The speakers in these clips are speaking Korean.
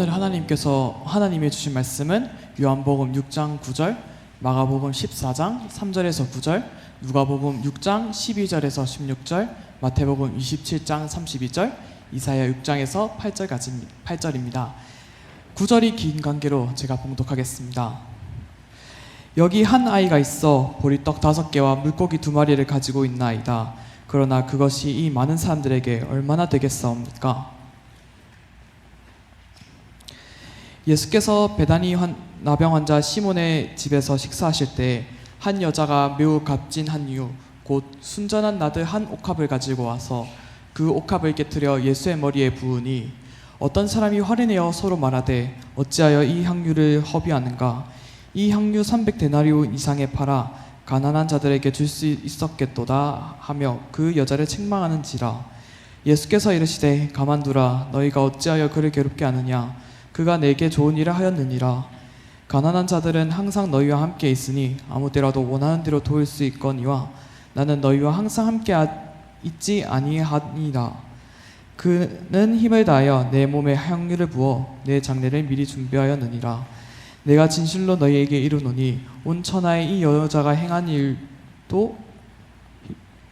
오늘 하나님이 주신 말씀은 요한복음 6장 9절, 마가복음 14장 3절에서 9절, 누가복음 6장 12절에서 16절, 마태복음 27장 32절, 이사야 6장에서 8절입니다. 9절이 긴 관계로 제가 봉독하겠습니다. 여기 한 아이가 있어 보리떡 5개와 물고기 2마리를 가지고 있나이다. 그러나 그것이 이 많은 사람들에게 얼마나 되겠사옵니까? 예수께서 베다니 나병 환자 시몬의 집에서 식사하실 때 한 여자가 매우 값진 한유 곧 순전한 나드 한 옥합을 가지고 와서 그 옥합을 깨트려 예수의 머리에 부으니 어떤 사람이 화를 내어 서로 말하되 어찌하여 이 향유를 허비하는가? 이 향유 300데나리온 이상에 팔아 가난한 자들에게 줄 수 있었겠도다 하며 그 여자를 책망하는지라. 예수께서 이르시되 가만두라. 너희가 어찌하여 그를 괴롭게 하느냐? 그가 내게 좋은 일을 하였느니라. 가난한 자들은 항상 너희와 함께 있으니 아무 때라도 원하는 대로 도울 수 있거니와 나는 너희와 항상 함께 있지 아니하니라. 그는 힘을 다하여 내 몸에 향유를 부어 내 장례를 미리 준비하였느니라. 내가 진실로 너희에게 이르노니 온 천하에 이 여자가 행한 일도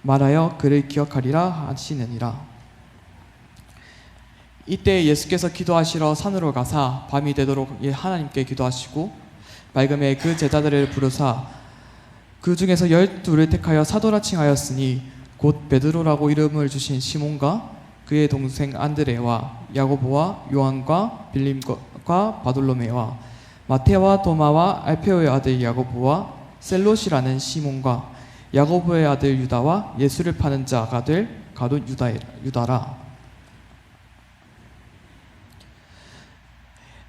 말하여 그를 기억하리라 하시느니라. 이때 예수께서 기도하시러 산으로 가사 밤이 되도록 하나님께 기도하시고 맑음에 그 제자들을 부르사 그 중에서 12를 택하여 사도라 칭하였으니 곧 베드로라고 이름을 주신 시몬과 그의 동생 안드레와 야고보와 요한과 빌립과 바돌로메와 마테와 도마와 알페오의 아들 야고보와 셀롯이라는 시몬과 야고보의 아들 유다와 예수를 파는 자가 될 가룟 유다라.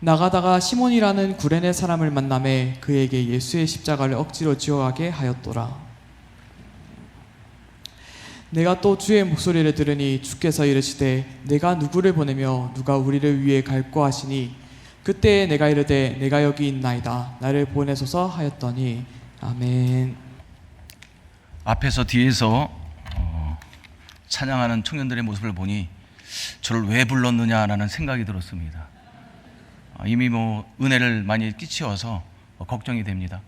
나가다가 시몬이라는 구레네 사람을 만나매 그에게 예수의 십자가를 억지로 지어가게 하였더라. 내가 또 주의 목소리를 들으니 주께서 이르시되 내가 누구를 보내며 누가 우리를 위해 갈꼬 하시니 그때에 내가 이르되 내가 여기 있나이다. 나를 보내소서 하였더니 아멘. 앞에서 뒤에서 찬양하는 청년들의 모습을 보니 저를 왜 불렀느냐라는 생각이 들었습니다. 이미 은혜를 많이 끼치어서 걱정이 됩니다.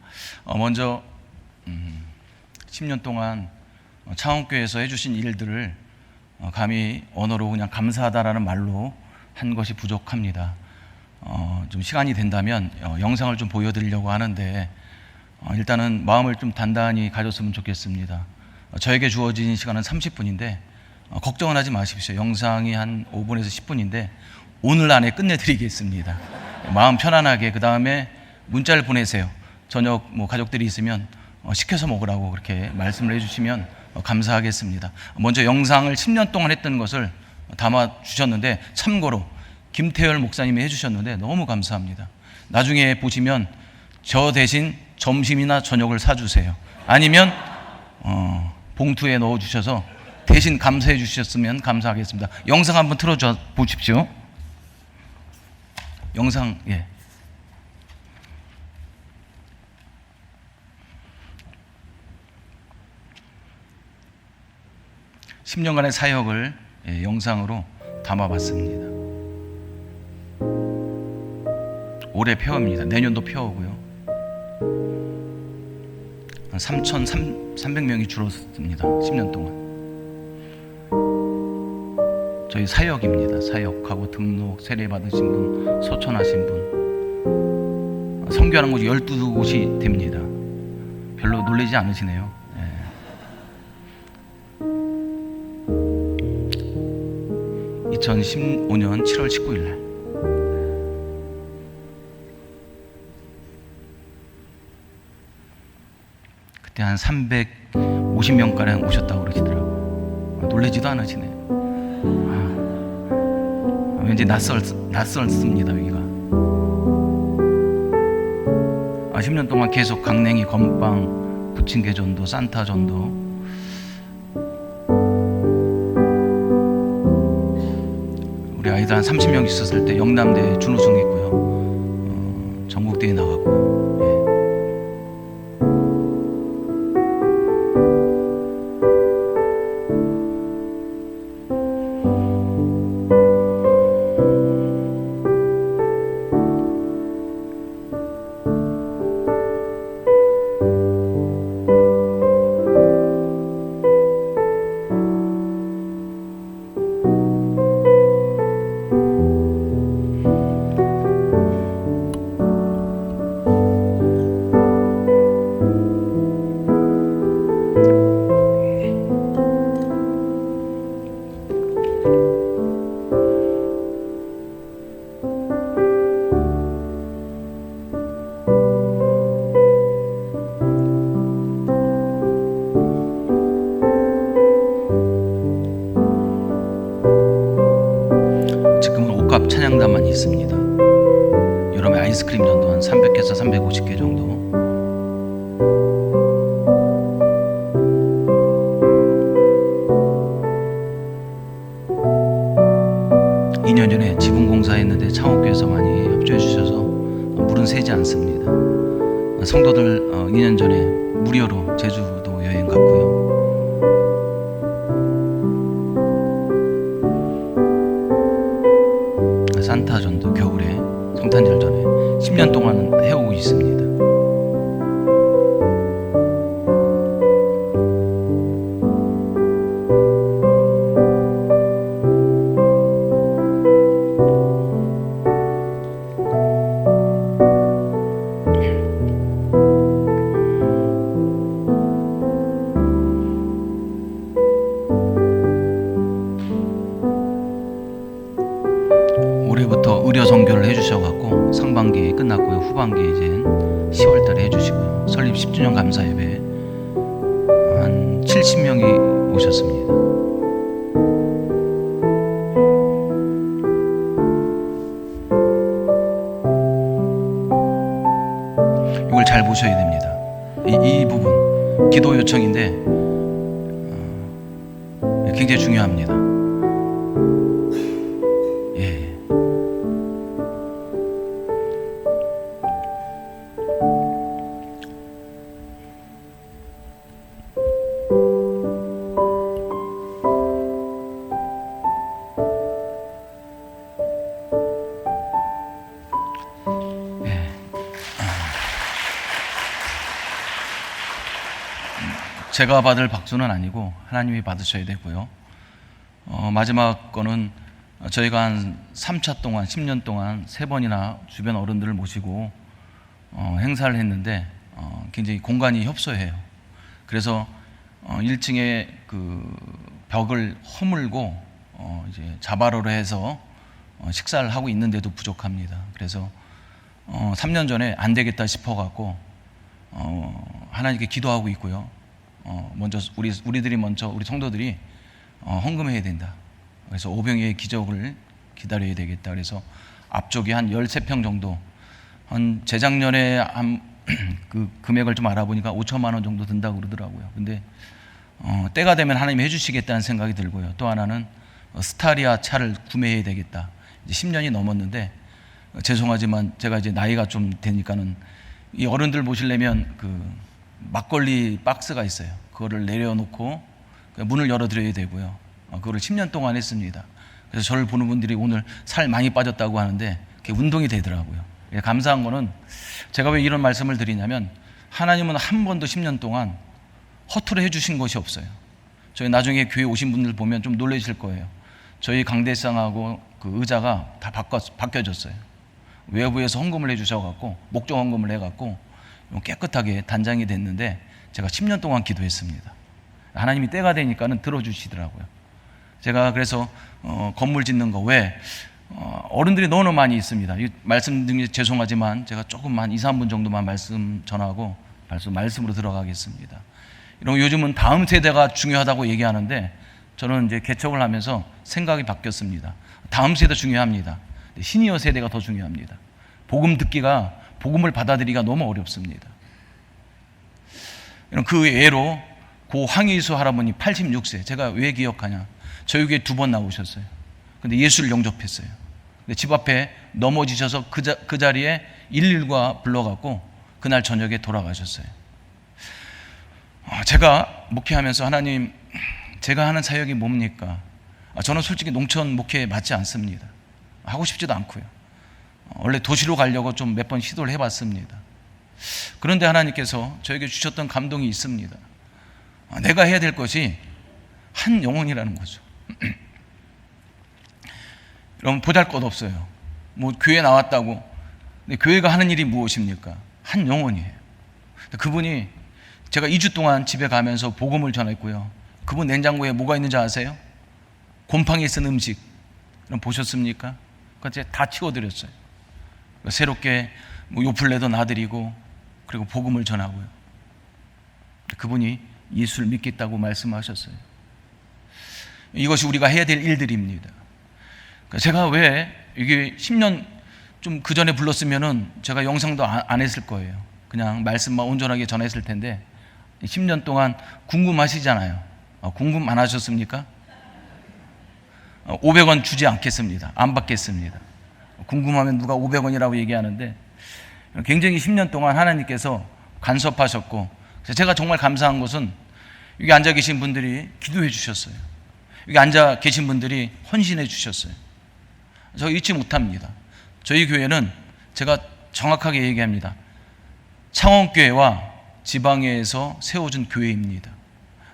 먼저 10년 동안 창원교회에서 해주신 일들을 감히 언어로 그냥 감사하다라는 말로 한 것이 부족합니다. 좀 시간이 된다면 영상을 좀 보여드리려고 하는데 일단은 마음을 좀 단단히 가졌으면 좋겠습니다. 저에게 주어진 시간은 30분인데 걱정은 하지 마십시오. 영상이 한 5분에서 10분인데 오늘 안에 끝내드리겠습니다. 마음 편안하게. 그 다음에 문자를 보내세요. 저녁 가족들이 있으면 시켜서 먹으라고 그렇게 말씀을 해주시면 감사하겠습니다. 먼저 영상을 10년 동안 했던 것을 담아 주셨는데 참고로 김태열 목사님이 해주셨는데 너무 감사합니다. 나중에 보시면 저 대신 점심이나 저녁을 사주세요. 아니면 봉투에 넣어주셔서 대신 감사해 주셨으면 감사하겠습니다. 영상 한번 틀어줘 보십시오. 영상, 예. 10년간의 사역을 영상으로 담아봤습니다. 올해 폐허입니다. 내년도 폐허고요. 3,300명이 줄었습니다. 10년 동안. 저희 사역입니다. 사역하고 등록, 세례 받으신 분, 소천하신 분. 선교하는 곳이 12곳이 됩니다. 별로 놀라지 않으시네요. 2015년 7월 19일 날 그때 한 350명가량 오셨다고 그러시더라고요. 놀라지도 않으시네요. 왠지 낯설습니다. 여기가 10년 동안 계속 강냉이, 건빵, 부침개 전도, 산타 전도. 우리 아이들 한 30명 있었을 때 영남대 준우승했고요. 전국대회 나갔고요. 아이스크림 전도 한 300개에서 350개 정도. 2년 전에 지붕 공사했는데 창업교회에서 많이 협조해 주셔서 물은 새지 않습니다. 성도들 2년 전에 무료로 제주도 여행 갔고요. 산타전도 겨울에 성탄절 전에 10년 동안 해오고 있습니다. 올해부터 의료 선교를 해주셔갖고 상반기 끝났고요. 후반기 이제 10월달에 해주시고요. 설립 10주년 감사 예배 한 70명이 오셨습니다. 이걸 잘 보셔야 됩니다. 이 부분 기도 요청인데 굉장히 중요합니다. 제가 받을 박수는 아니고 하나님이 받으셔야 되고요. 마지막 거는 저희가 한 3차 동안 10년 동안 3번이나 주변 어른들을 모시고 행사를 했는데 굉장히 공간이 협소해요. 그래서 1층에 그 벽을 허물고 이제 자바로를 해서 식사를 하고 있는데도 부족합니다. 그래서 3년 전에 안 되겠다 싶어갖고 하나님께 기도하고 있고요. 먼저 우리들이 먼저 우리 성도들이 헌금해야 된다. 그래서 오병이의 기적을 기다려야 되겠다. 그래서 앞쪽이 한 13평 정도, 한 재작년에 한 그 금액을 좀 알아보니까 5천만 원 정도 든다고 그러더라고요. 근데 때가 되면 하나님이 해주시겠다는 생각이 들고요. 또 하나는 스타리아 차를 구매해야 되겠다. 이제 10년이 넘었는데 죄송하지만 제가 이제 나이가 좀 되니까는 이 어른들 모시려면 그 막걸리 박스가 있어요. 그거를 내려놓고 문을 열어드려야 되고요. 그거를 10년 동안 했습니다. 그래서 저를 보는 분들이 오늘 살 많이 빠졌다고 하는데 그게 운동이 되더라고요. 감사한 거는 제가 왜 이런 말씀을 드리냐면 하나님은 한 번도 10년 동안 허투루 해주신 것이 없어요. 저희 나중에 교회 오신 분들 보면 좀 놀라실 거예요. 저희 강대상하고 그 의자가 다 바뀌어졌어요. 외부에서 헌금을 해주셔갖고 목적 헌금을 해갖고 깨끗하게 단장이 됐는데 제가 10년 동안 기도했습니다. 하나님이 때가 되니까는 들어주시더라고요. 제가 그래서 건물 짓는 거 왜 어른들이 너무 많이 있습니다. 말씀드리기 죄송하지만 제가 조금만 2, 3분 정도만 말씀 전하고 말씀으로 들어가겠습니다. 요즘은 다음 세대가 중요하다고 얘기하는데 저는 이제 개척을 하면서 생각이 바뀌었습니다. 다음 세대 중요합니다. 시니어 세대가 더 중요합니다. 복음 듣기가 복음을 받아들이기가 너무 어렵습니다. 그 예로 고 황희수 할아버니 86세 제가 왜 기억하냐? 저희 교회에 2번 나오셨어요. 근데 예수를 영접했어요. 근데 집 앞에 넘어지셔서 그 자리에 119가 불러갖고 그날 저녁에 돌아가셨어요. 제가 목회하면서 하나님 제가 하는 사역이 뭡니까? 저는 솔직히 농촌 목회에 맞지 않습니다. 하고 싶지도 않고요. 원래 도시로 가려고 좀 몇 번 시도를 해봤습니다. 그런데 하나님께서 저에게 주셨던 감동이 있습니다. 내가 해야 될 것이 한 영혼이라는 거죠. 여러분 보잘것없어요. 뭐 교회 나왔다고. 근데 교회가 하는 일이 무엇입니까? 한 영혼이에요. 그분이 제가 2주 동안 집에 가면서 복음을 전했고요. 그분 냉장고에 뭐가 있는지 아세요? 곰팡이 쓴 음식. 그럼 보셨습니까? 그거 다 치워드렸어요. 새롭게 뭐 요플레도 놔드리고 그리고 복음을 전하고요. 그분이 예수를 믿겠다고 말씀하셨어요. 이것이 우리가 해야 될 일들입니다. 제가 왜 이게 10년 좀 그 전에 불렀으면은 제가 영상도 안 했을 거예요. 그냥 말씀만 온전하게 전했을 텐데 10년 동안 궁금하시잖아요. 궁금 안 하셨습니까? 500원 주지 않겠습니다. 안 받겠습니다. 궁금하면 누가 500원이라고 얘기하는데 굉장히 10년 동안 하나님께서 간섭하셨고, 제가 정말 감사한 것은 여기 앉아 계신 분들이 기도해 주셨어요. 여기 앉아 계신 분들이 헌신해 주셨어요. 저 잊지 못합니다. 저희 교회는 제가 정확하게 얘기합니다. 창원교회와 지방회에서 세워준 교회입니다.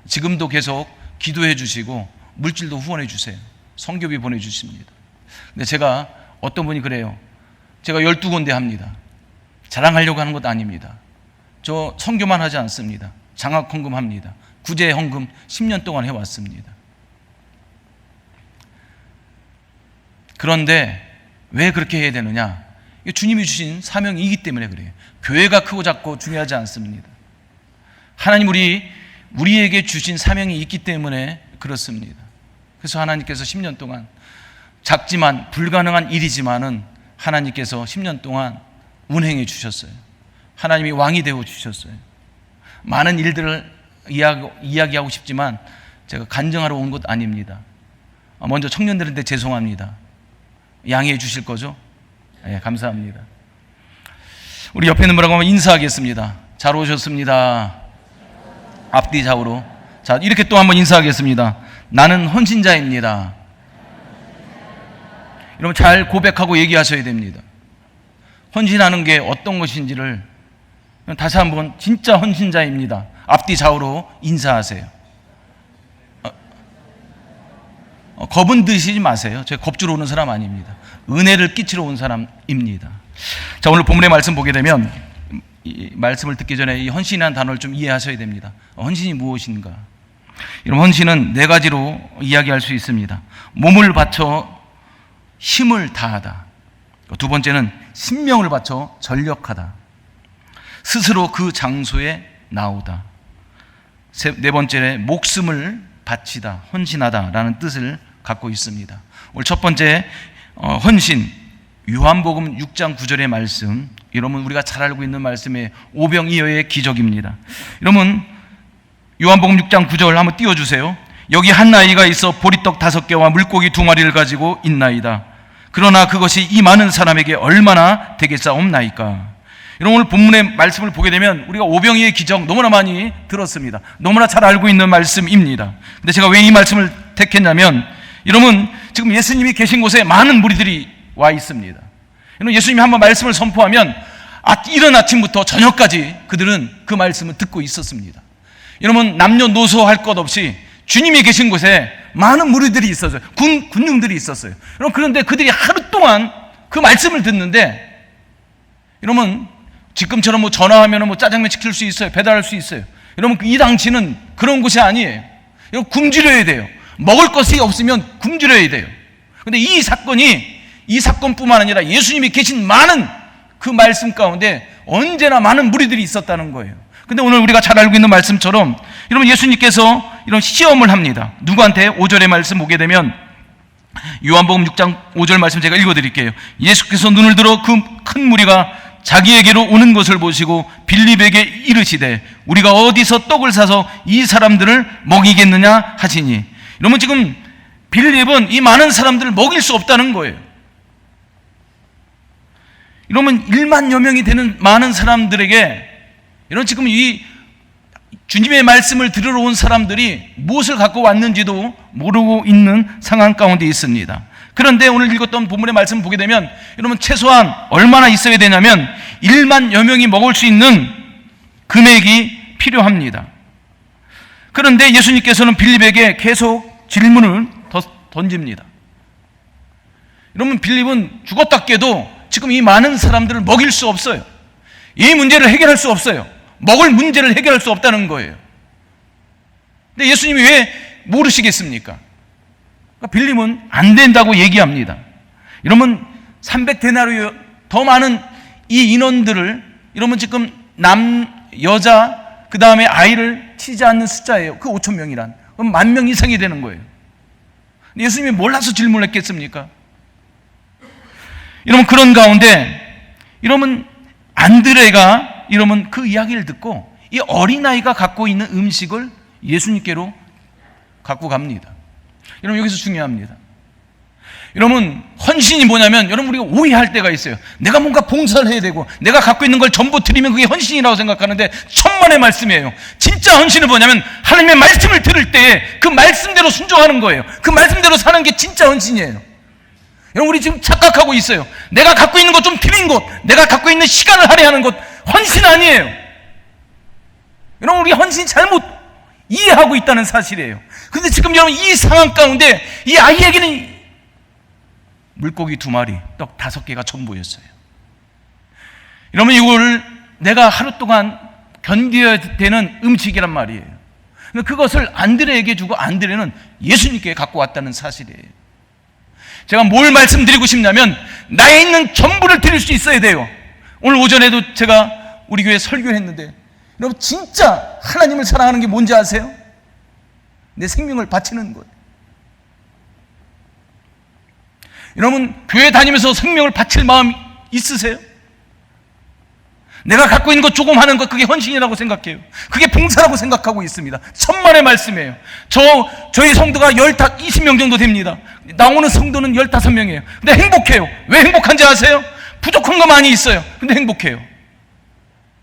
지금도 계속 기도해 주시고 물질도 후원해 주세요. 선교비 보내주십니다. 근데 제가 어떤 분이 그래요. 제가 12군데 합니다. 자랑하려고 하는 것도 아닙니다. 저 선교만 하지 않습니다. 장학 헌금 합니다. 구제 헌금 10년 동안 해왔습니다. 그런데 왜 그렇게 해야 되느냐? 주님이 주신 사명이기 때문에 그래요. 교회가 크고 작고 중요하지 않습니다. 하나님 우리에게 주신 사명이 있기 때문에 그렇습니다. 그래서 하나님께서 10년 동안 작지만 불가능한 일이지만은 하나님께서 10년 동안 운행해 주셨어요. 하나님이 왕이 되어 주셨어요. 많은 일들을 이야기하고 싶지만 제가 간증하러 온 것 아닙니다. 먼저 청년들한테 죄송합니다. 양해해 주실 거죠? 네, 감사합니다. 우리 옆에 있는 분하고 한번 인사하겠습니다. 잘 오셨습니다. 앞뒤 좌우로. 자, 이렇게 또 한번 인사하겠습니다. 나는 헌신자입니다. 여러분 잘 고백하고 얘기하셔야 됩니다. 헌신하는 게 어떤 것인지를 다시 한번 진짜 헌신자입니다. 앞뒤 좌우로 인사하세요. 겁은 드시지 마세요. 제가 겁주러 오는 사람 아닙니다. 은혜를 끼치러 온 사람입니다. 자, 오늘 본문의 말씀 보게 되면 이 말씀을 듣기 전에 이 헌신이라는 단어를 좀 이해하셔야 됩니다. 헌신이 무엇인가? 여러분 헌신은 네 가지로 이야기할 수 있습니다. 몸을 바쳐 힘을 다하다. 두 번째는 신명을 바쳐 전력하다. 스스로 그 장소에 나오다. 네 번째는 목숨을 바치다, 헌신하다라는 뜻을 갖고 있습니다. 오늘 첫 번째 헌신, 요한복음 6장 9절의 말씀, 여러분 우리가 잘 알고 있는 말씀의 오병이어의 기적입니다. 여러분 요한복음 6장 9절 한번 띄워주세요. 여기 한 나이가 있어 보리떡 5개와 물고기 2마리를 가지고 있나이다. 그러나 그것이 이 많은 사람에게 얼마나 되겠사옵나이까. 여러분 오늘 본문의 말씀을 보게 되면 우리가 오병이의 기적 너무나 많이 들었습니다. 너무나 잘 알고 있는 말씀입니다. 근데 제가 왜 이 말씀을 택했냐면, 여러분 지금 예수님이 계신 곳에 많은 무리들이 와 있습니다. 여러분 예수님이 한번 말씀을 선포하면 이른 아침부터 저녁까지 그들은 그 말씀을 듣고 있었습니다. 여러분 남녀노소 할 것 없이 주님이 계신 곳에 많은 무리들이 있었어요. 군중들이 있었어요. 여러분 그런데 그들이 하루 동안 그 말씀을 듣는데, 여러분 지금처럼 뭐 전화하면 뭐 짜장면 시킬 수 있어요. 배달할 수 있어요. 여러분 이 당시는 그런 곳이 아니에요. 여러분 굶주려야 돼요. 먹을 것이 없으면 굶주려야 돼요. 그런데 이 사건뿐만 아니라 예수님이 계신 많은 그 말씀 가운데 언제나 많은 무리들이 있었다는 거예요. 근데 오늘 우리가 잘 알고 있는 말씀처럼 여러분 예수님께서 이런 시험을 합니다. 누구한테? 5절의 말씀 보게 되면 요한복음 6장 5절 말씀 제가 읽어드릴게요. 예수께서 눈을 들어 그 큰 무리가 자기에게로 오는 것을 보시고 빌립에게 이르시되 우리가 어디서 떡을 사서 이 사람들을 먹이겠느냐 하시니. 여러분 지금 빌립은 이 많은 사람들을 먹일 수 없다는 거예요. 여러분 1만여 명이 되는 많은 사람들에게, 여러분 지금 이 주님의 말씀을 들으러 온 사람들이 무엇을 갖고 왔는지도 모르고 있는 상황 가운데 있습니다. 그런데 오늘 읽었던 본문의 말씀을 보게 되면 여러분 최소한 얼마나 있어야 되냐면 1만여 명이 먹을 수 있는 금액이 필요합니다. 그런데 예수님께서는 빌립에게 계속 질문을 던집니다. 여러분 빌립은 죽었다 깨도 지금 이 많은 사람들을 먹일 수 없어요. 이 문제를 해결할 수 없어요. 먹을 문제를 해결할 수 없다는 거예요. 근데 예수님이 왜 모르시겠습니까? 그러니까 빌립은 안 된다고 얘기합니다. 여러분 300데나리오 더 많은 이 인원들을, 여러분 지금 여자 그 다음에 아이를 치지 않는 숫자예요. 그 5천 명이란 그럼 10,000명 이상이 되는 거예요. 예수님이 몰라서 질문을 했겠습니까? 여러분 그런 가운데 여러분 안드레가 여러분 그 이야기를 듣고 이 어린아이가 갖고 있는 음식을 예수님께로 갖고 갑니다. 여러분 여기서 중요합니다. 여러분 헌신이 뭐냐면 여러분 우리가 오해할 때가 있어요. 내가 뭔가 봉사를 해야 되고 내가 갖고 있는 걸 전부 드리면 그게 헌신이라고 생각하는데 천만의 말씀이에요. 진짜 헌신은 뭐냐면 하나님의 말씀을 들을 때에 그 말씀대로 순종하는 거예요. 그 말씀대로 사는 게 진짜 헌신이에요. 여러분 우리 지금 착각하고 있어요. 내가 갖고 있는 것 좀 드린 것, 내가 갖고 있는 시간을 할애하는 것 헌신 아니에요. 여러분 우리 헌신 잘못 이해하고 있다는 사실이에요. 그런데 지금 여러분 이 상황 가운데 이 아이에게는 물고기 2마리, 떡 5개가 전부였어요. 여러분 이걸 내가 하루 동안 견뎌야 되는 음식이란 말이에요. 그것을 안드레에게 주고 안드레는 예수님께 갖고 왔다는 사실이에요. 제가 뭘 말씀드리고 싶냐면 나에 있는 전부를 드릴 수 있어야 돼요. 오늘 오전에도 제가 우리 교회 설교를 했는데 여러분 진짜 하나님을 사랑하는 게 뭔지 아세요? 내 생명을 바치는 거예요. 여러분 교회 다니면서 생명을 바칠 마음 있으세요? 내가 갖고 있는 것 조금 하는 것 그게 헌신이라고 생각해요. 그게 봉사라고 생각하고 있습니다. 천만의 말씀이에요. 저희 성도가 20명 정도 됩니다. 나오는 성도는 15명이에요. 근데 행복해요. 왜 행복한지 아세요? 부족한 거 많이 있어요. 근데 행복해요.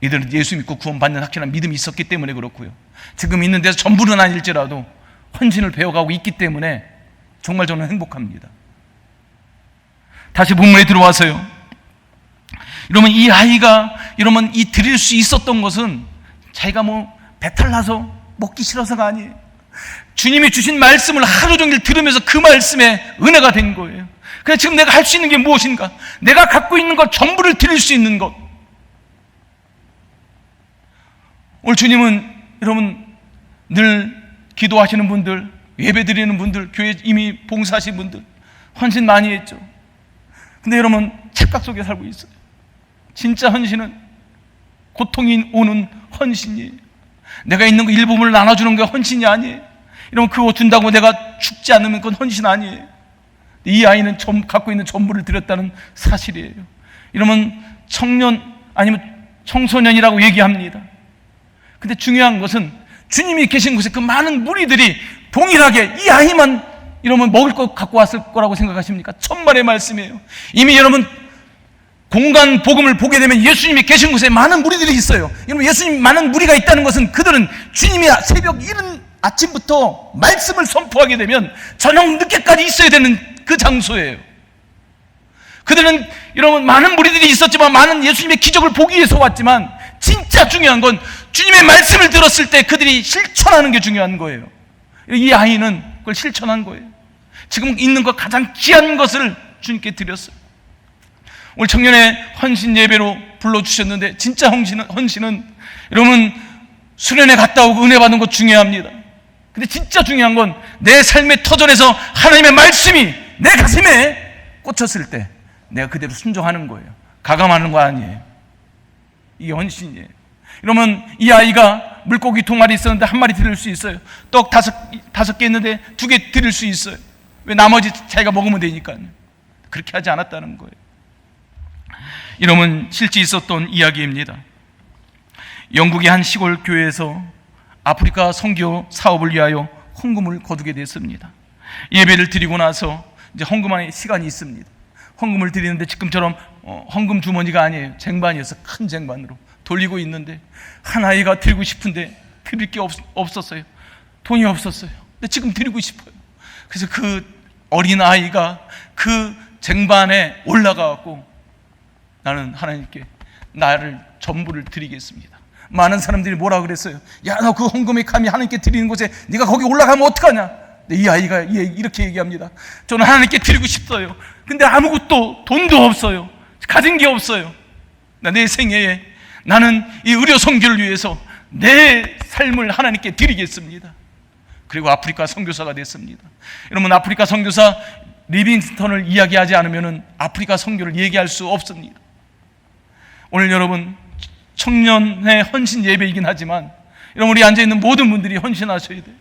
이들은 예수 믿고 구원받는 확실한 믿음이 있었기 때문에 그렇고요. 지금 있는 데서 전부는 아닐지라도 헌신을 배워가고 있기 때문에 정말 저는 행복합니다. 다시 본문에 들어와서요. 여러분 이 아이가 여러분 이 드릴 수 있었던 것은 자기가 뭐 배탈 나서 먹기 싫어서가 아니에요. 주님이 주신 말씀을 하루 종일 들으면서 그 말씀에 은혜가 된 거예요. 그래서 지금 내가 할 수 있는 게 무엇인가? 내가 갖고 있는 것 전부를 드릴 수 있는 것. 오늘 주님은 여러분 늘 기도하시는 분들, 예배 드리는 분들, 교회 이미 봉사하신 분들 헌신 많이 했죠. 근데 여러분 착각 속에 살고 있어요. 진짜 헌신은 고통이 오는 헌신이에요. 내가 있는 거 일부분을 나눠주는 게 헌신이 아니에요. 여러분 그거 준다고 내가 죽지 않으면 그건 헌신 아니에요. 이 아이는 갖고 있는 전부를 드렸다는 사실이에요. 여러분 청년 아니면 청소년이라고 얘기합니다. 근데 중요한 것은 주님이 계신 곳에 그 많은 무리들이 동일하게 이 아이만 이러면 먹을 것 갖고 왔을 거라고 생각하십니까? 천만의 말씀이에요. 이미 여러분 공간 복음을 보게 되면 예수님이 계신 곳에 많은 무리들이 있어요. 여러분 예수님 많은 무리가 있다는 것은 그들은 주님이 새벽 이른 아침부터 말씀을 선포하게 되면 저녁 늦게까지 있어야 되는 그 장소예요. 그들은 여러분 많은 무리들이 있었지만 많은 예수님의 기적을 보기 위해서 왔지만 진짜 중요한 건 주님의 말씀을 들었을 때 그들이 실천하는 게 중요한 거예요. 이 아이는 그걸 실천한 거예요. 지금 있는 것 가장 귀한 것을 주님께 드렸어요. 오늘 청년의 헌신 예배로 불러주셨는데 진짜 헌신은 여러분 수련회 갔다 오고 은혜 받는 것 중요합니다. 근데 진짜 중요한 건 내 삶의 터전에서 하나님의 말씀이 내 가슴에 꽂혔을 때 내가 그대로 순종하는 거예요. 가감하는 거 아니에요. 이게 헌신이에요. 그러면 이 아이가 물고기 2마리 있었는데 1마리 드릴 수 있어요. 떡 5개 있는데 2개 드릴 수 있어요. 왜 나머지 자기가 먹으면 되니까요. 그렇게 하지 않았다는 거예요. 이러면 실제 있었던 이야기입니다. 영국의 한 시골 교회에서 아프리카 선교 사업을 위하여 헌금을 거두게 됐습니다. 예배를 드리고 나서 이제 헌금하는 시간이 있습니다. 헌금을 드리는데 지금처럼 헌금 주머니가 아니에요. 쟁반이어서 큰 쟁반으로 돌리고 있는데 한 아이가 드리고 싶은데 드릴 게 없었어요. 돈이 없었어요. 근데 지금 드리고 싶어요. 그래서 그 어린 아이가 그 쟁반에 올라가고 나는 하나님께 나를 전부를 드리겠습니다. 많은 사람들이 뭐라 그랬어요? 야, 너 그 헌금에 감히 하나님께 드리는 곳에 네가 거기 올라가면 어떡하냐? 근데 이 아이가 이렇게 얘기합니다. 저는 하나님께 드리고 싶어요. 근데 아무것도 돈도 없어요. 가진 게 없어요. 내 생애에 나는 이 의료 선교를 위해서 내 삶을 하나님께 드리겠습니다. 그리고 아프리카 선교사가 됐습니다. 여러분 아프리카 선교사 리빙스턴을 이야기하지 않으면 아프리카 선교를 얘기할 수 없습니다. 오늘 여러분 청년의 헌신 예배이긴 하지만 여러분 우리 앉아있는 모든 분들이 헌신하셔야 돼요.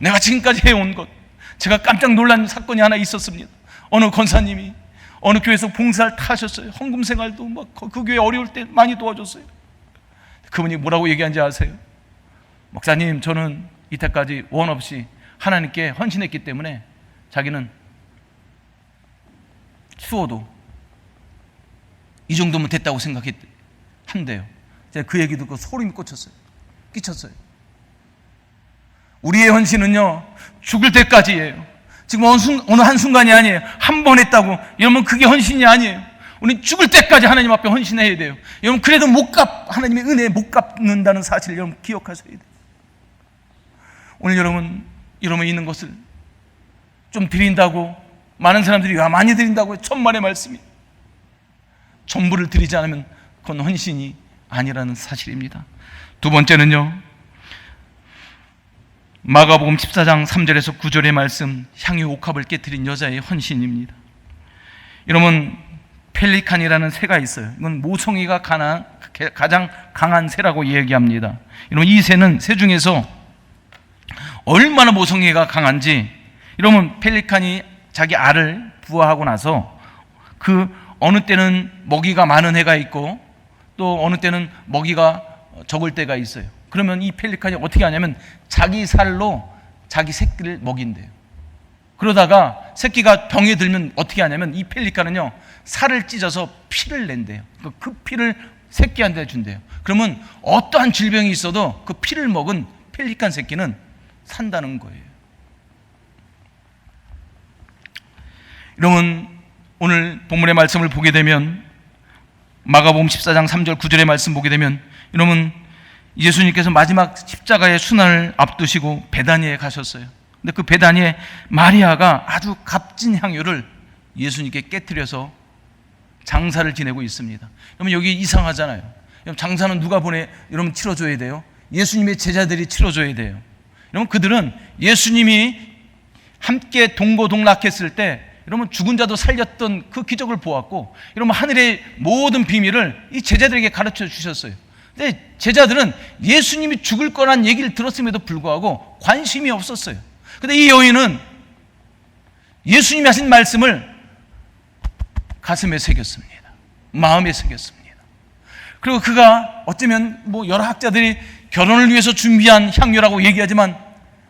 내가 지금까지 해온 것, 제가 깜짝 놀란 사건이 하나 있었습니다. 어느 권사님이 어느 교회에서 봉사를 다 하셨어요. 헌금 생활도 막 그 교회 어려울 때 많이 도와줬어요. 그분이 뭐라고 얘기한지 아세요? 목사님, 저는 이때까지 원 없이 하나님께 헌신했기 때문에 자기는 추워도 이 정도면 됐다고 생각한대요. 제가 그 얘기 듣고 소름이 끼쳤어요. 우리의 헌신은요, 죽을 때까지예요. 지금 어느 한순간이 아니에요. 한 번 했다고 이러면 그게 헌신이 아니에요. 우리는 죽을 때까지 하나님 앞에 헌신해야 돼요. 여러분, 그래도 하나님의 은혜에 못 갚는다는 사실을 여러분 기억하셔야 돼요. 오늘 여러분 있는 것을 좀 드린다고, 많은 사람들이 많이 드린다고 천만의 말씀이, 전부를 드리지 않으면 그건 헌신이 아니라는 사실입니다. 두 번째는요, 마가복음 14장 3절에서 9절의 말씀, 향유 옥합을 깨뜨린 여자의 헌신입니다. 여러분, 펠리칸이라는 새가 있어요. 이건 모성애가 가장 강한 새라고 얘기합니다. 여러분, 이 새는 새 중에서 얼마나 모성애가 강한지, 여러분, 펠리칸이 자기 알을 부화하고 나서 그 어느 때는 먹이가 많은 해가 있고 또 어느 때는 먹이가 적을 때가 있어요. 그러면 이 펠리칸이 어떻게 하냐면 자기 살로 자기 새끼를 먹인대요. 그러다가 새끼가 병에 들면 어떻게 하냐면 이 펠리칸은요, 살을 찢어서 피를 낸대요. 그 피를 새끼한테 준대요. 그러면 어떠한 질병이 있어도 그 피를 먹은 펠리칸 새끼는 산다는 거예요. 여러분, 오늘 본문의 말씀을 보게 되면, 마가복음 14장 3절 9절의 말씀 보게 되면, 여러분, 예수님께서 마지막 십자가의 순환을 앞두시고 베다니에 가셨어요. 근데 그 베다니에 마리아가 아주 값진 향유를 예수님께 깨뜨려서 장사를 지내고 있습니다. 여러분, 여기 이상하잖아요. 여러분, 장사는 누가 여러분 치러줘야 돼요? 예수님의 제자들이 치러줘야 돼요. 여러분, 그들은 예수님이 함께 동고동락했을 때 여러분 죽은 자도 살렸던 그 기적을 보았고, 여러분 하늘의 모든 비밀을 이 제자들에게 가르쳐 주셨어요. 근데 제자들은 예수님이 죽을 거란 얘기를 들었음에도 불구하고 관심이 없었어요. 근데 이 여인은 예수님이 하신 말씀을 가슴에 새겼습니다. 마음에 새겼습니다. 그리고 그가 어쩌면 여러 학자들이 결혼을 위해서 준비한 향유라고 얘기하지만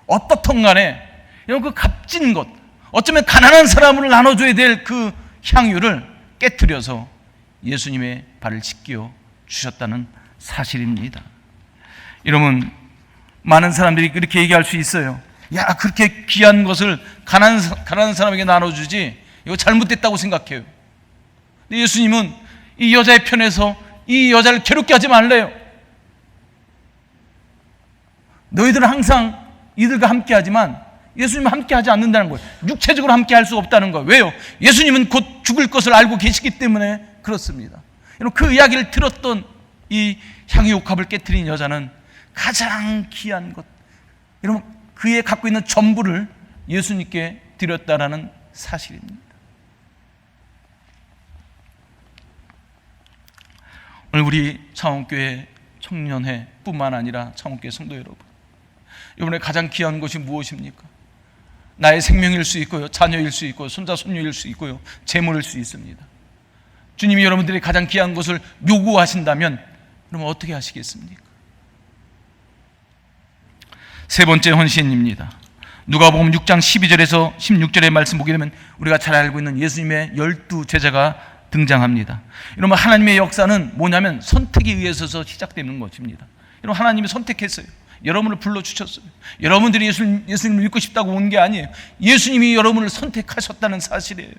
어떻든 간에 그 값진 것, 어쩌면 가난한 사람을 나눠줘야 될 그 향유를 깨트려서 예수님의 발을 씻겨 주셨다는 사실입니다. 여러분, 많은 사람들이 그렇게 얘기할 수 있어요. 야, 그렇게 귀한 것을 가난한 사람에게 나눠주지, 이거 잘못됐다고 생각해요. 근데 예수님은 이 여자의 편에서 이 여자를 괴롭게 하지 말래요. 너희들은 항상 이들과 함께 하지만 예수님은 함께 하지 않는다는 거예요. 육체적으로 함께 할 수 없다는 거예요. 왜요? 예수님은 곧 죽을 것을 알고 계시기 때문에 그렇습니다. 여러분, 그 이야기를 들었던 이 향유 옥합을 깨뜨린 여자는 가장 귀한 것, 여러분, 그의 갖고 있는 전부를 예수님께 드렸다라는 사실입니다. 오늘 우리 창원교회 청년회 뿐만 아니라 창원교회 성도 여러분, 이번에 가장 귀한 것이 무엇입니까? 나의 생명일 수 있고요, 자녀일 수 있고, 손자 손녀일 수 있고요, 재물일 수 있습니다. 주님이 여러분들이 가장 귀한 것을 요구하신다면 그러면 어떻게 하시겠습니까? 세 번째 헌신입니다. 누가복음 6장 12절에서 16절의 말씀 보게 되면 우리가 잘 알고 있는 예수님의 12 제자가 등장합니다. 여러분, 하나님의 역사는 뭐냐면 선택에 의해서 시작되는 것입니다. 여러분, 하나님이 선택했어요. 여러분을 불러주셨어요. 여러분들이 예수님을 믿고 싶다고 온 게 아니에요. 예수님이 여러분을 선택하셨다는 사실이에요.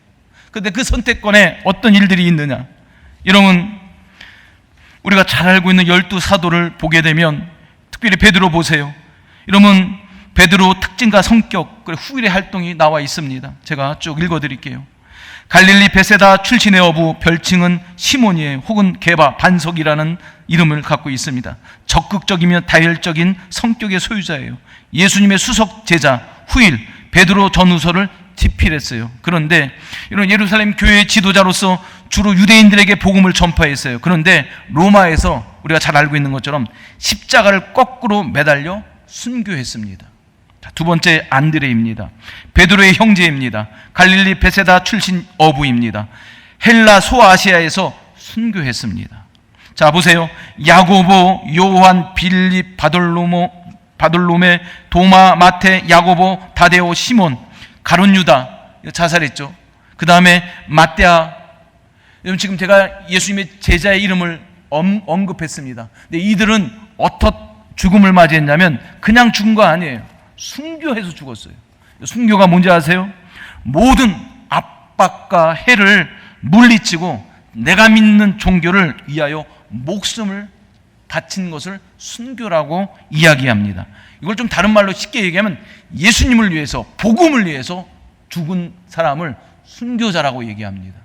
그런데 그 선택권에 어떤 일들이 있느냐, 여러분, 우리가 잘 알고 있는 12 사도를 보게 되면 특별히 베드로 보세요. 여러분, 베드로 특징과 성격, 그리고 후일의 활동이 나와 있습니다. 제가 쭉 읽어드릴게요. 갈릴리 베세다 출신의 어부, 별칭은 시몬이에요. 혹은 게바, 반석이라는 이름을 갖고 있습니다. 적극적이며 다혈적인 성격의 소유자예요. 예수님의 수석 제자, 후일, 베드로 전후서를 집필했어요. 그런데 이런 예루살렘 교회의 지도자로서 주로 유대인들에게 복음을 전파했어요. 그런데 로마에서 우리가 잘 알고 있는 것처럼 십자가를 거꾸로 매달려 순교했습니다. 두 번째, 안드레입니다. 베드로의 형제입니다. 갈릴리 베세다 출신 어부입니다. 헬라 소아시아에서 순교했습니다. 자, 보세요. 야고보, 요한, 빌립, 바돌로메, 도마, 마테, 야고보, 다데오, 시몬, 가룟 유다 자살했죠. 그 다음에 마떼아. 여러분, 지금 제가 예수님의 제자의 이름을 언급했습니다. 근데 이들은 어떤 죽음을 맞이했냐면 그냥 죽은 거 아니에요. 순교해서 죽었어요. 순교가 뭔지 아세요? 모든 압박과 해를 물리치고 내가 믿는 종교를 위하여 목숨을 바친 것을 순교라고 이야기합니다. 이걸 좀 다른 말로 쉽게 얘기하면 예수님을 위해서, 복음을 위해서 죽은 사람을 순교자라고 얘기합니다.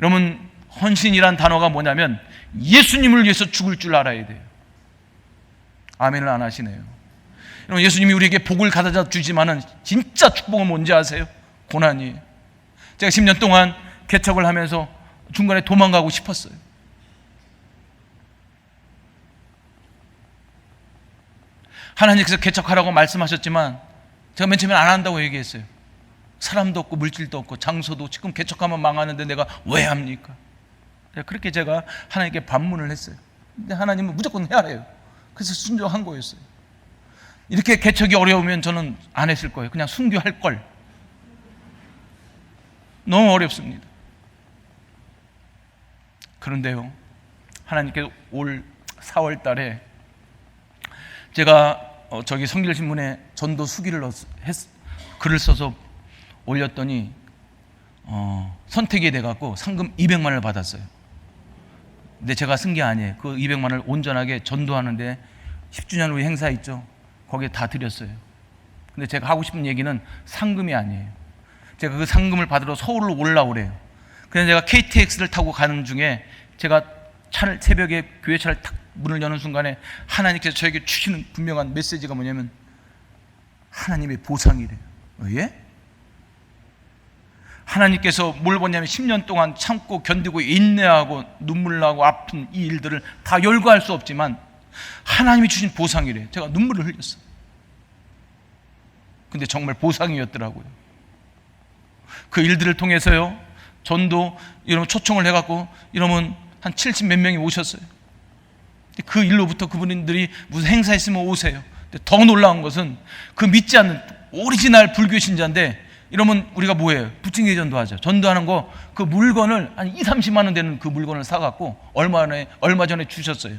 여러분, 헌신이란 단어가 뭐냐면 예수님을 위해서 죽을 줄 알아야 돼요. 아멘을 안 하시네요. 여러분, 예수님이 우리에게 복을 가져다 주지만은 진짜 축복은 뭔지 아세요? 고난이에요. 제가 10년 동안 개척을 하면서 중간에 도망가고 싶었어요. 하나님께서 개척하라고 말씀하셨지만 제가 맨 처음에 안 한다고 얘기했어요. 사람도 없고 물질도 없고 장소도 지금 개척하면 망하는데 내가 왜 합니까? 그렇게 제가 하나님께 반문을 했어요. 근데 하나님은 무조건 해야 해요. 그래서 순종한 거였어요. 이렇게 개척이 어려우면 저는 안 했을 거예요. 그냥 순교할 걸. 너무 어렵습니다. 그런데요, 하나님께서 올 4월 달에 제가 저기 성길신문에 전도 수기를 글을 써서 올렸더니 선택이 돼갖고 상금 200만 원을 받았어요. 근데 제가 쓴 게 아니에요. 그 200만 원을 온전하게 전도하는데 10주년 후에 행사 있죠. 거기에 다 드렸어요. 근데 제가 하고 싶은 얘기는 상금이 아니에요. 제가 그 상금을 받으러 서울로 올라오래요. 그래서 제가 KTX를 타고 가는 중에 제가 차를 새벽에 교회 차를 탁 문을 여는 순간에 하나님께서 저에게 주시는 분명한 메시지가 뭐냐면 하나님의 보상이래요. 예? 하나님께서 뭘 보냐면 10년 동안 참고 견디고 인내하고 눈물 나고 아픈 이 일들을 다 열거할 수 없지만 하나님이 주신 보상이래요. 제가 눈물을 흘렸어요. 근데 정말 보상이었더라고요. 그 일들을 통해서요, 전도 이러면 초청을 해갖고 이러면 한 70 몇 명이 오셨어요. 그 일로부터 그분들이 무슨 행사 있으면 오세요. 근데 더 놀라운 것은 그 믿지 않는 오리지널 불교 신자인데 이러면 우리가 뭐예요? 부침개 전도하죠. 전도하는 거 그 물건을 한 2, 30만 원 되는 그 물건을 사갖고 얼마 전에 주셨어요.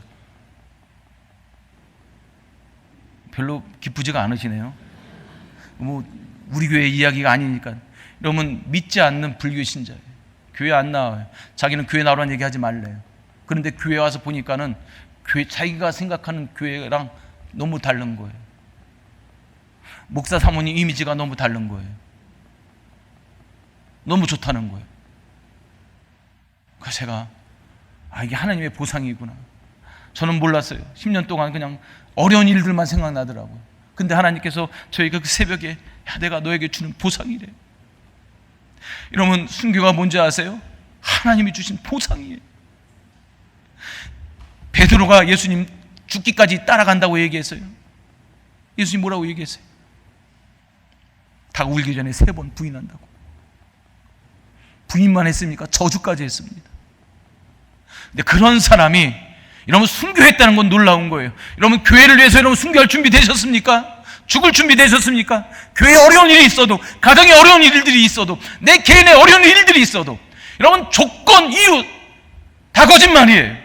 별로 기쁘지가 않으시네요. 뭐 우리 교회 이야기가 아니니까. 이러면 믿지 않는 불교 신자예요. 교회 안 나와요. 자기는 교회 나오라는 얘기 하지 말래요. 그런데 교회 와서 보니까는 자기가 생각하는 교회랑 너무 다른 거예요. 목사 사모님 이미지가 너무 다른 거예요. 너무 좋다는 거예요. 그래서 제가 이게 하나님의 보상이구나. 저는 몰랐어요. 10년 동안 그냥 어려운 일들만 생각나더라고요. 근데 하나님께서 저희가 그 새벽에 내가 너에게 주는 보상이래. 이러면 순교가 뭔지 아세요? 하나님이 주신 보상이에요. 베드로가 예수님 죽기까지 따라간다고 얘기했어요. 예수님 뭐라고 얘기했어요? 다 울기 전에 3번 부인한다고. 부인만 했습니까? 저주까지 했습니다. 근데 그런 사람이 이러면 순교했다는 건 놀라운 거예요. 여러분, 교회를 위해서 여러분 순교할 준비 되셨습니까? 죽을 준비 되셨습니까? 교회에 어려운 일이 있어도, 가정에 어려운 일들이 있어도, 내 개인의 어려운 일들이 있어도, 여러분 조건, 이유 다 거짓말이에요.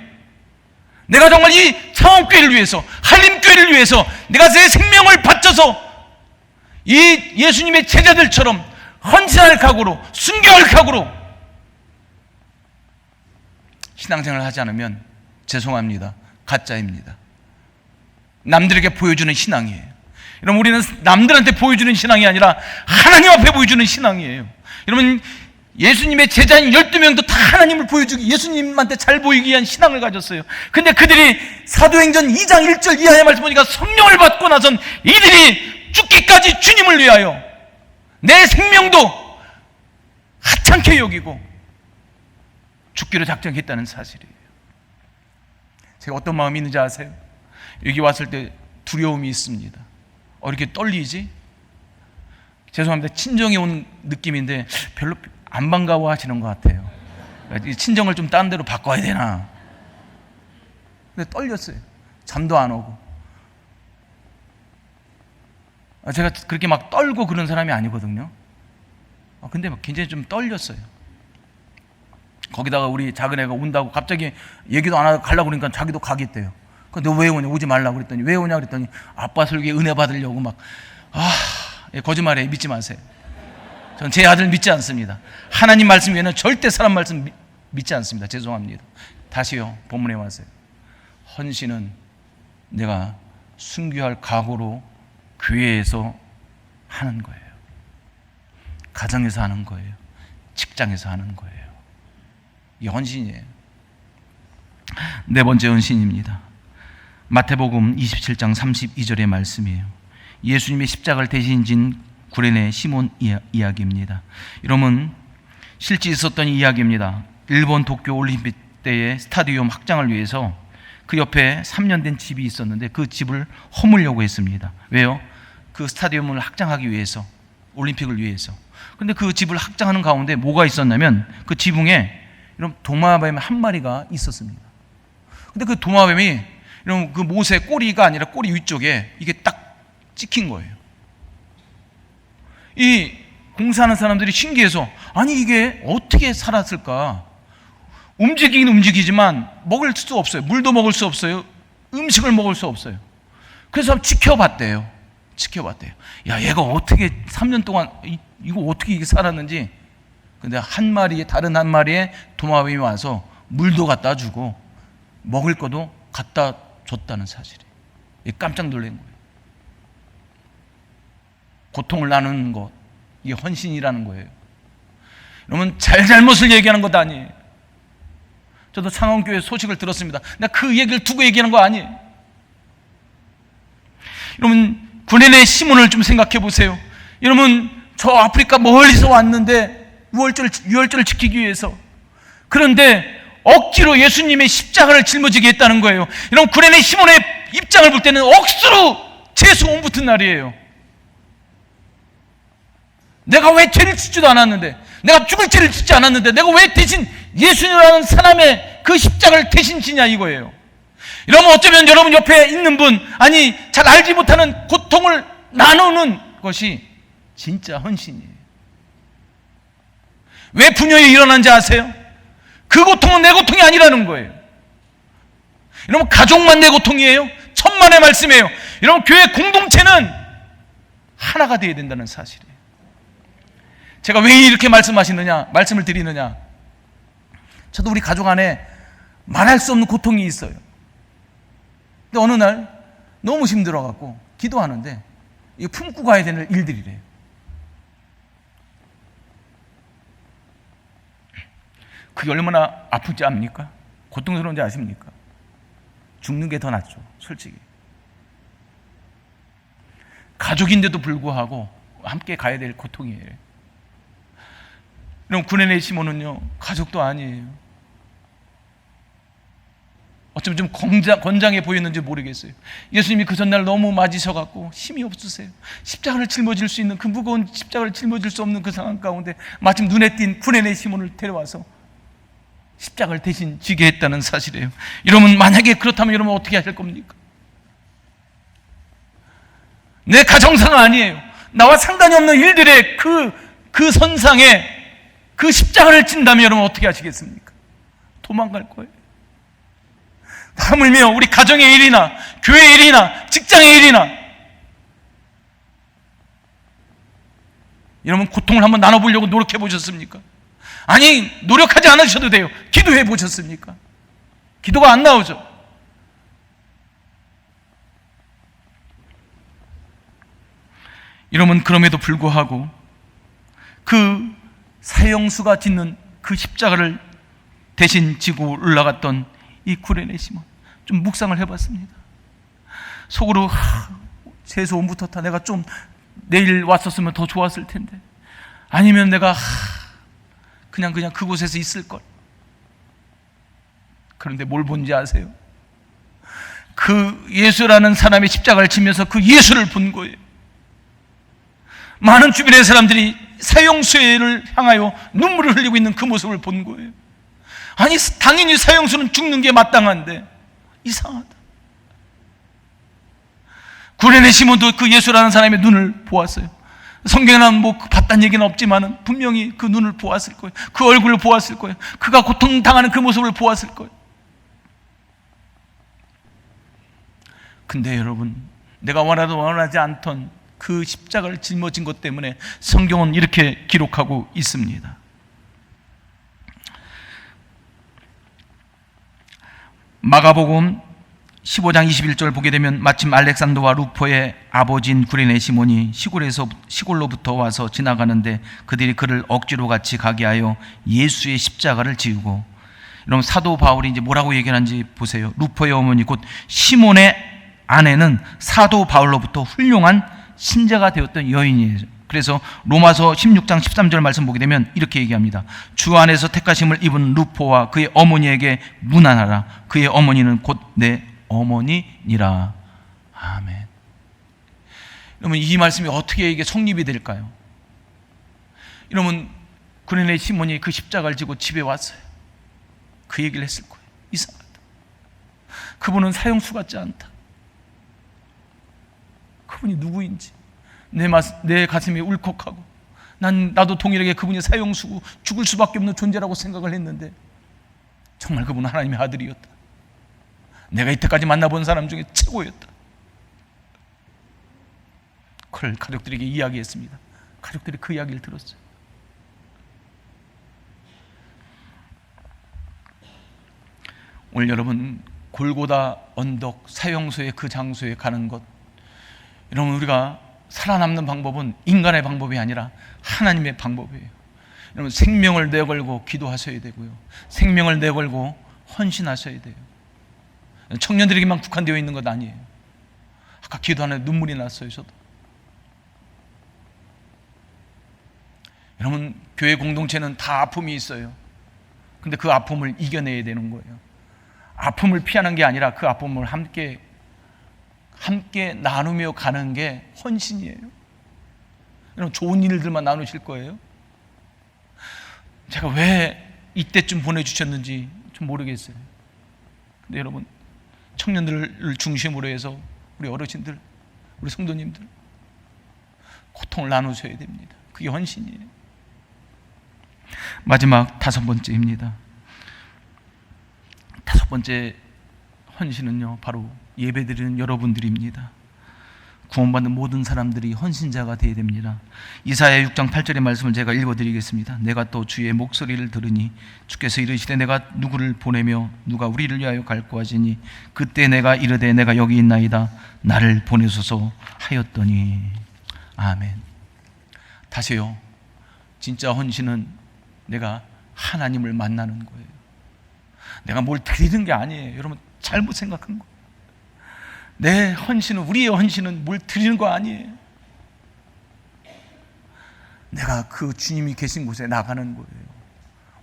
내가 정말 이 창원교회를 위해서, 한림교회를 위해서 내가 내 생명을 바쳐서 이 예수님의 제자들처럼 헌신할 각오로, 순교할 각오로 신앙생활을 하지 않으면 죄송합니다. 가짜입니다. 남들에게 보여주는 신앙이에요. 여러분, 우리는 남들한테 보여주는 신앙이 아니라 하나님 앞에 보여주는 신앙이에요. 여러분, 예수님의 제자인 12명도 다 하나님을 보여주기, 예수님한테 잘 보이기 위한 신앙을 가졌어요. 근데 그들이 사도행전 2장 1절 이하의 말씀 보니까 성령을 받고 나선 이들이 죽기까지 주님을 위하여 내 생명도 하찮게 여기고 죽기로 작정했다는 사실이에요. 제가 어떤 마음이 있는지 아세요? 여기 왔을 때 두려움이 있습니다. 이렇게 떨리지? 죄송합니다. 친정이 온 느낌인데 별로 안 반가워 하시는 것 같아요. 이 친정을 좀 다른 데로 바꿔야 되나. 근데 떨렸어요. 잠도 안 오고. 제가 그렇게 막 떨고 그런 사람이 아니거든요. 근데 막 굉장히 좀 떨렸어요. 거기다가 우리 작은 애가 온다고 갑자기 얘기도 안 하고 가려고 그러니까 자기도 가겠대요. 근데 왜 오냐? 오지 말라고 그랬더니 왜 오냐 그랬더니 아빠 설교에 은혜 받으려고 막. 거짓말이에요. 믿지 마세요. 전 제 아들 믿지 않습니다. 하나님 말씀 외에는 절대 사람 말씀 믿지 않습니다. 죄송합니다. 다시요. 본문에 와세요. 헌신은 내가 순교할 각오로 교회에서 하는 거예요. 가정에서 하는 거예요. 직장에서 하는 거예요. 이게 헌신이에요. 네 번째 헌신입니다. 마태복음 27장 32절의 말씀이에요. 예수님의 십자가를 대신 진 구레네 시몬 이야기입니다. 여러분, 실제 있었던 이야기입니다. 일본 도쿄 올림픽 때의 스타디움 확장을 위해서 그 옆에 3년 된 집이 있었는데 그 집을 허물려고 했습니다. 왜요? 그 스타디움을 확장하기 위해서, 올림픽을 위해서. 근데 그 집을 확장하는 가운데 뭐가 있었냐면 그 지붕에 이런 도마뱀 한 마리가 있었습니다. 근데 그 도마뱀이 이런 그 못의 꼬리가 아니라 꼬리 위쪽에 이게 딱 찍힌 거예요. 이 공사하는 사람들이 신기해서 아니 이게 어떻게 살았을까? 움직이긴 움직이지만 먹을 수 없어요. 물도 먹을 수 없어요. 음식을 먹을 수 없어요. 그래서 지켜봤대요. 야, 얘가 어떻게 3년 동안 이거 어떻게 이게 살았는지. 근데 다른 한 마리의 도마뱀이 와서 물도 갖다 주고 먹을 것도 갖다 줬다는 사실이에요. 깜짝 놀란 거예요. 고통을 나누는 것, 이게 헌신이라는 거예요. 여러분, 잘못을 얘기하는 것 아니에요. 저도 창원교회 소식을 들었습니다. 근데 그 얘기를 두고 얘기하는 거 아니에요. 여러분, 구레네 시몬을 좀 생각해 보세요. 여러분, 저 아프리카 멀리서 왔는데 유월절을 지키기 위해서. 그런데 억지로 예수님의 십자가를 짊어지게 했다는 거예요. 여러분, 구레네 시몬의 입장을 볼 때는 억수로 재수 온 붙은 날이에요. 내가 왜 죄를 짓지도 않았는데, 내가 죽을 죄를 짓지 않았는데 내가 왜 대신 예수님이라는 사람의 그 십자가를 대신 지냐 이거예요. 이러면 어쩌면 여러분 옆에 있는 분, 아니 잘 알지 못하는 고통을 나누는 것이 진짜 헌신이에요. 왜 분열이 일어난지 아세요? 그 고통은 내 고통이 아니라는 거예요. 여러분, 가족만 내 고통이에요? 천만의 말씀이에요. 여러분, 교회 공동체는 하나가 되어야 된다는 사실이에요. 제가 왜 이렇게 말씀을 드리느냐? 저도 우리 가족 안에 말할 수 없는 고통이 있어요. 근데 어느 날 너무 힘들어갖고 기도하는데 이거 품고 가야 되는 일들이래요. 그게 얼마나 아픈지 압니까? 고통스러운지 아십니까? 죽는 게 더 낫죠, 솔직히. 가족인데도 불구하고 함께 가야 될 고통이에요. 그럼 구레네 시몬은요, 가족도 아니에요. 어쩌면 좀 건장해 보였는지 모르겠어요. 예수님이 그 전날 너무 맞으셔갖고 힘이 없으세요. 십자가를 짊어질 수 있는 그 무거운 십자가를 짊어질 수 없는 그 상황 가운데 마침 눈에 띈 구레네 시몬을 데려와서 십자가를 대신 지게 했다는 사실이에요. 여러분, 만약에 그렇다면 여러분 어떻게 하실 겁니까? 내 가정사가 아니에요. 나와 상관이 없는 일들의 그 선상에 그 십자가를 찐다면 여러분 어떻게 하시겠습니까? 도망갈 거예요. 하물며 우리 가정의 일이나 교회의 일이나 직장의 일이나 여러분 고통을 한번 나눠보려고 노력해 보셨습니까? 아니, 노력하지 않으셔도 돼요. 기도해 보셨습니까? 기도가 안 나오죠. 여러분, 그럼에도 불구하고 그 사형수가 짓는 그 십자가를 대신 지고 올라갔던 이 구레네 시몬, 좀 묵상을 해봤습니다. 속으로 재수 온 붙었다. 내가 좀 내일 왔었으면 더 좋았을 텐데, 아니면 내가 그냥 그곳에서 있을 걸. 그런데 뭘 본지 아세요? 그 예수라는 사람의 십자가를 지면서 그 예수를 본 거예요. 많은 주변의 사람들이 사형수를 향하여 눈물을 흘리고 있는 그 모습을 본 거예요. 아니 당연히 사형수는 죽는 게 마땅한데 이상하다. 구레네 시몬도 그 예수라는 사람의 눈을 보았어요. 성경에는 뭐 봤다는 얘기는 없지만은 분명히 그 눈을 보았을 거예요. 그 얼굴을 보았을 거예요. 그가 고통당하는 그 모습을 보았을 거예요. 근데 여러분, 내가 원하도 원하지 않던 그 십자가를 짊어진 것 때문에 성경은 이렇게 기록하고 있습니다. 마가복음 15장 21절 보게 되면 마침 알렉산더와 루포의 아버지인 구레네 시몬이 시골로부터 와서 지나가는데 그들이 그를 억지로 같이 가게 하여 예수의 십자가를 지우고, 여러분 사도 바울이 이제 뭐라고 얘기하는지 보세요. 루포의 어머니 곧 시몬의 아내는 사도 바울로부터 훌륭한 신자가 되었던 여인이에요. 그래서 로마서 16장 13절 말씀 보게 되면 이렇게 얘기합니다. 주 안에서 택하심을 입은 루포와 그의 어머니에게 문안하라. 그의 어머니는 곧 내 어머니니라. 아멘. 여러분, 이 말씀이 어떻게 이게 성립이 될까요? 여러분, 구레네 시몬이 그 십자가를 지고 집에 왔어요. 그 얘기를 했을 거예요. 이상하다. 그분은 사형수 같지 않다. 그분이 누구인지 내 가슴이 울컥하고, 나도 동일하게 그분이 사형수고 죽을 수밖에 없는 존재라고 생각을 했는데 정말 그분은 하나님의 아들이었다. 내가 이때까지 만나본 사람 중에 최고였다. 그걸 가족들에게 이야기했습니다. 가족들이 그 이야기를 들었어요. 오늘 여러분, 골고다 언덕 사형소의 그 장소에 가는 것, 여러분, 우리가 살아남는 방법은 인간의 방법이 아니라 하나님의 방법이에요. 여러분, 생명을 내걸고 기도하셔야 되고요, 생명을 내걸고 헌신하셔야 돼요. 청년들에게만 국한되어 있는 것 아니에요. 아까 기도하는데 눈물이 났어요. 저도. 여러분, 교회 공동체는 다 아픔이 있어요. 근데 그 아픔을 이겨내야 되는 거예요. 아픔을 피하는 게 아니라 그 아픔을 함께 나누며 가는 게 헌신이에요. 여러분, 좋은 일들만 나누실 거예요. 제가 왜 이때쯤 보내주셨는지 좀 모르겠어요. 근데 여러분, 청년들을 중심으로 해서 우리 어르신들, 우리 성도님들 고통을 나누셔야 됩니다. 그게 헌신이에요. 마지막 5번째입니다. 5번째 헌신은요, 바로 예배드리는 여러분들입니다. 구원받는 모든 사람들이 헌신자가 되어야 됩니다. 이사야 6장 8절의 말씀을 제가 읽어드리겠습니다. 내가 또 주의 목소리를 들으니 주께서 이르시되 내가 누구를 보내며 누가 우리를 위하여 갈고 하시니 그때 내가 이르되 내가 여기 있나이다 나를 보내소서 하였더니. 아멘. 다시요, 진짜 헌신은 내가 하나님을 만나는 거예요. 내가 뭘 드리는 게 아니에요. 여러분, 잘못 생각한 거예요. 내 헌신은, 우리의 헌신은 뭘 드리는 거 아니에요. 내가 그 주님이 계신 곳에 나가는 거예요.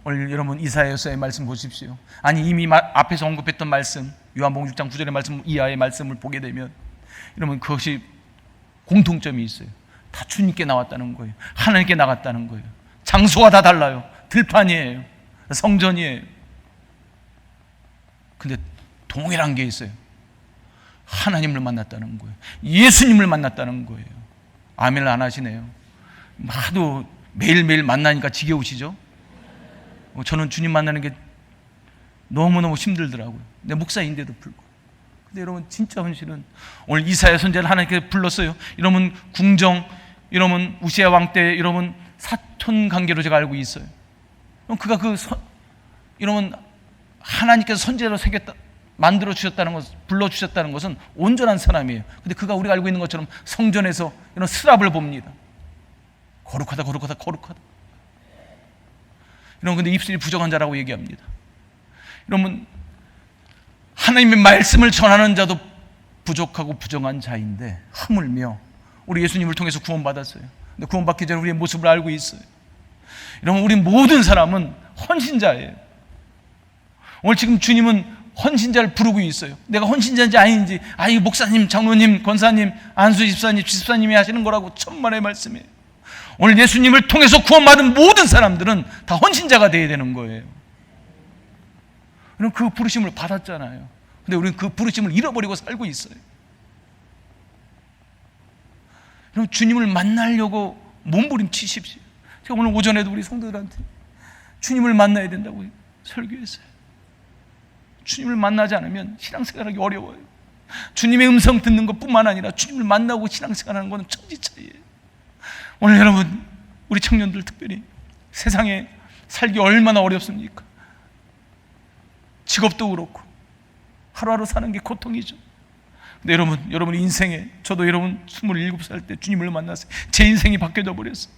오늘 여러분, 이사야서의 말씀 보십시오. 아니, 이미 앞에서 언급했던 말씀, 요한복음 6장 9절의 말씀 이하의 말씀을 보게 되면 여러분, 그것이 공통점이 있어요. 다 주님께 나왔다는 거예요. 하나님께 나갔다는 거예요. 장소가 다 달라요. 들판이에요. 성전이에요. 근데 동일한 게 있어요. 하나님을 만났다는 거예요. 예수님을 만났다는 거예요. 아멘을 안 하시네요. 하도 매일매일 만나니까 지겨우시죠? 저는 주님 만나는 게 너무너무 힘들더라고요. 내 목사인데도 불구하고. 근데 여러분, 진짜 헌신은, 오늘 이사야 선지자를 하나님께 불렀어요. 이러면 궁정, 이러면 우시아 왕 때 이러면 사촌 관계로 제가 알고 있어요. 그가 이러면 하나님께서 선지자로 새겼다, 만들어 주셨다는 것, 불러 주셨다는 것은 온전한 사람이에요. 근데 그가 우리가 알고 있는 것처럼 성전에서 이런 스랍을 봅니다. 거룩하다, 거룩하다, 거룩하다. 이런, 근데 입술이 부정한 자라고 얘기합니다. 여러분, 하나님의 말씀을 전하는 자도 부족하고 부정한 자인데 하물며 우리 예수님을 통해서 구원받았어요. 근데 구원받기 전에 우리의 모습을 알고 있어요. 여러분, 우리 모든 사람은 헌신자예요. 오늘 지금 주님은 헌신자를 부르고 있어요. 내가 헌신자인지 아닌지, 이 목사님, 장로님, 권사님, 안수 집사님, 집사님이 하시는 거라고 천만의 말씀이에요. 오늘 예수님을 통해서 구원받은 모든 사람들은 다 헌신자가 되어야 되는 거예요. 그럼 그 부르심을 받았잖아요. 근데 우리는 그 부르심을 잃어버리고 살고 있어요. 그럼 주님을 만나려고 몸부림치십시오. 제가 오늘 오전에도 우리 성도들한테 주님을 만나야 된다고 설교했어요. 주님을 만나지 않으면 신앙생활하기 어려워요. 주님의 음성 듣는 것뿐만 아니라 주님을 만나고 신앙생활하는 것은 천지차이예요. 오늘 여러분, 우리 청년들 특별히 세상에 살기 얼마나 어렵습니까? 직업도 그렇고 하루하루 사는 게 고통이죠. 근데 여러분 인생에, 저도 여러분 27살 때 주님을 만났어요. 제 인생이 바뀌어져 버렸어요.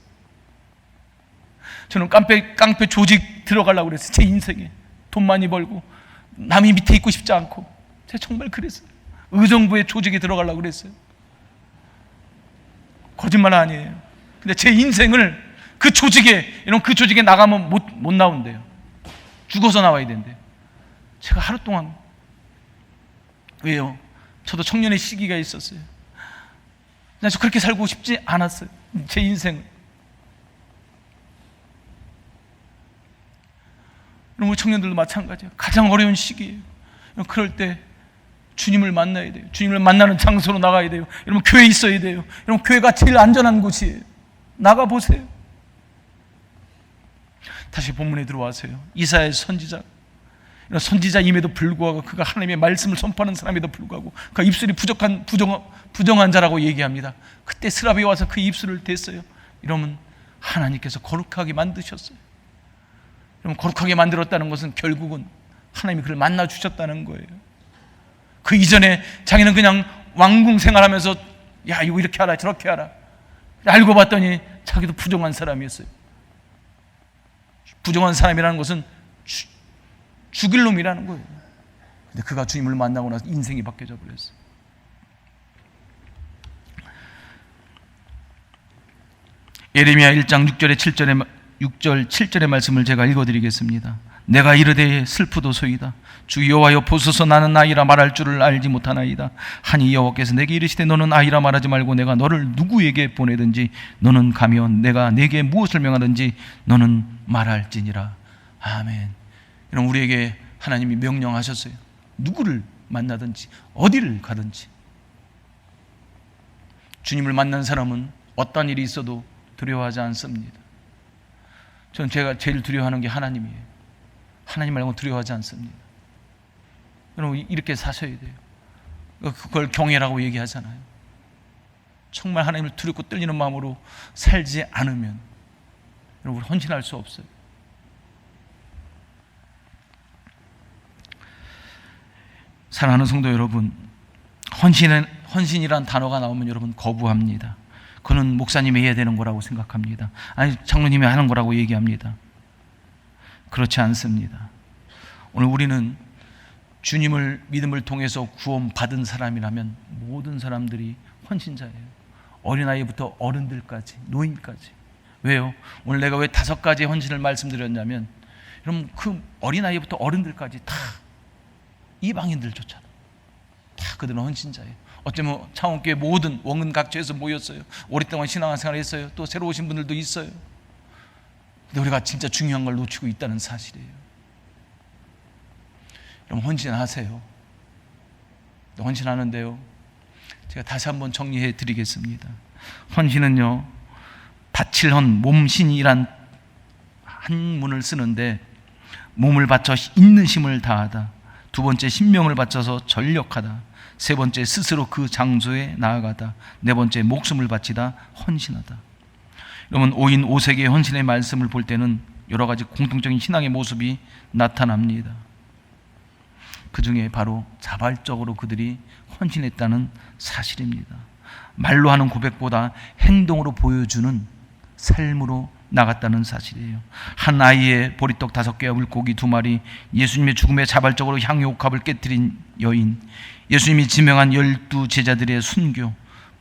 저는 깡패 조직 들어가려고 그랬어요. 제 인생에 돈 많이 벌고 남이 밑에 있고 싶지 않고, 제가 정말 그랬어요. 의정부의 조직에 들어가려고 그랬어요. 거짓말 아니에요. 근데 제 인생을 그 조직에 나가면 못 나온대요. 죽어서 나와야 된대요. 제가 하루 동안, 왜요? 저도 청년의 시기가 있었어요. 저 그렇게 살고 싶지 않았어요. 제 인생을. 우리 청년들도 마찬가지예요. 가장 어려운 시기예요. 그럴 때 주님을 만나야 돼요. 주님을 만나는 장소로 나가야 돼요. 여러분, 교회에 있어야 돼요. 여러분, 교회가 제일 안전한 곳이에요. 나가보세요. 다시 본문에 들어와서요. 이사야 선지자, 이런 선지자임에도 불구하고, 그가 하나님의 말씀을 선포하는 사람에도 불구하고 그가 입술이 부정한 자라고 얘기합니다. 그때 스랍이 와서 그 입술을 댔어요. 이러면 하나님께서 거룩하게 만드셨어요. 여러분, 거룩하게 만들었다는 것은 결국은 하나님이 그를 만나 주셨다는 거예요. 그 이전에 자기는 그냥 왕궁 생활하면서 야, 이거 이렇게 하라 저렇게 하라, 알고 봤더니 자기도 부정한 사람이었어요. 부정한 사람이라는 것은 죽일 놈이라는 거예요. 근데 그가 주님을 만나고 나서 인생이 바뀌어져 버렸어요. 예레미야 1장 6절 7절의 말씀을 제가 읽어드리겠습니다. 내가 이르되 슬프도소이다. 주 여호와여 보소서, 나는 아이라 말할 줄을 알지 못하나이다. 하니 여호와께서 내게 이르시되 너는 아이라 말하지 말고 내가 너를 누구에게 보내든지 너는 가며 내가 내게 무엇을 명하든지 너는 말할지니라. 아멘. 여러분, 우리에게 하나님이 명령하셨어요. 누구를 만나든지 어디를 가든지. 주님을 만난 사람은 어떤 일이 있어도 두려워하지 않습니다. 저는 제가 제일 두려워하는 게 하나님이에요. 하나님 말고 두려워하지 않습니다. 여러분, 이렇게 사셔야 돼요. 그걸 경외라고 얘기하잖아요. 정말 하나님을 두렵고 떨리는 마음으로 살지 않으면 여러분, 헌신할 수 없어요. 사랑하는 성도 여러분, 헌신이란 단어가 나오면 여러분 거부합니다. 그는 목사님이 해야 되는 거라고 생각합니다. 아니, 장로님이 하는 거라고 얘기합니다. 그렇지 않습니다. 오늘 우리는 주님을 믿음을 통해서 구원받은 사람이라면 모든 사람들이 헌신자예요. 어린아이부터 어른들까지, 노인까지. 왜요? 오늘 내가 왜 5가지 헌신을 말씀드렸냐면, 여러분, 그 어린아이부터 어른들까지 다 이방인들조차도 다 그들은 헌신자예요. 어쩌면 창원교회 모든 원근 각처에서 모였어요. 오랫동안 신앙생활을 했어요. 또 새로 오신 분들도 있어요. 근데 우리가 진짜 중요한 걸 놓치고 있다는 사실이에요. 여러분, 헌신하세요. 헌신하는데요, 제가 다시 한번 정리해 드리겠습니다. 헌신은요, 바칠 헌, 몸신이란 한문을 쓰는데, 몸을 바쳐 있는 힘을 다하다. 2번째, 신명을 바쳐서 전력하다. 3번째, 스스로 그 장소에 나아가다. 4번째, 목숨을 바치다, 헌신하다. 여러분, 5인 5세계의 헌신의 말씀을 볼 때는 여러 가지 공통적인 신앙의 모습이 나타납니다. 그 중에 바로 자발적으로 그들이 헌신했다는 사실입니다. 말로 하는 고백보다 행동으로 보여주는 삶으로 나갔다는 사실이에요. 한 아이의 보리떡 5개와 물고기 2마리, 예수님의 죽음에 자발적으로 향유옥합을 깨뜨린 여인, 예수님이 지명한 12 제자들의 순교,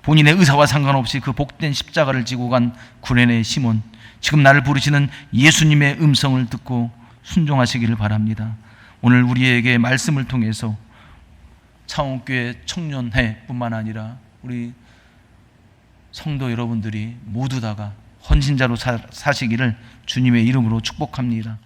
본인의 의사와 상관없이 그 복된 십자가를 지고 간 구레네 시몬, 지금 나를 부르시는 예수님의 음성을 듣고 순종하시기를 바랍니다. 오늘 우리에게 말씀을 통해서 창원교회 청년회뿐만 아니라 우리 성도 여러분들이 모두 다가 헌신자로 사시기를 주님의 이름으로 축복합니다.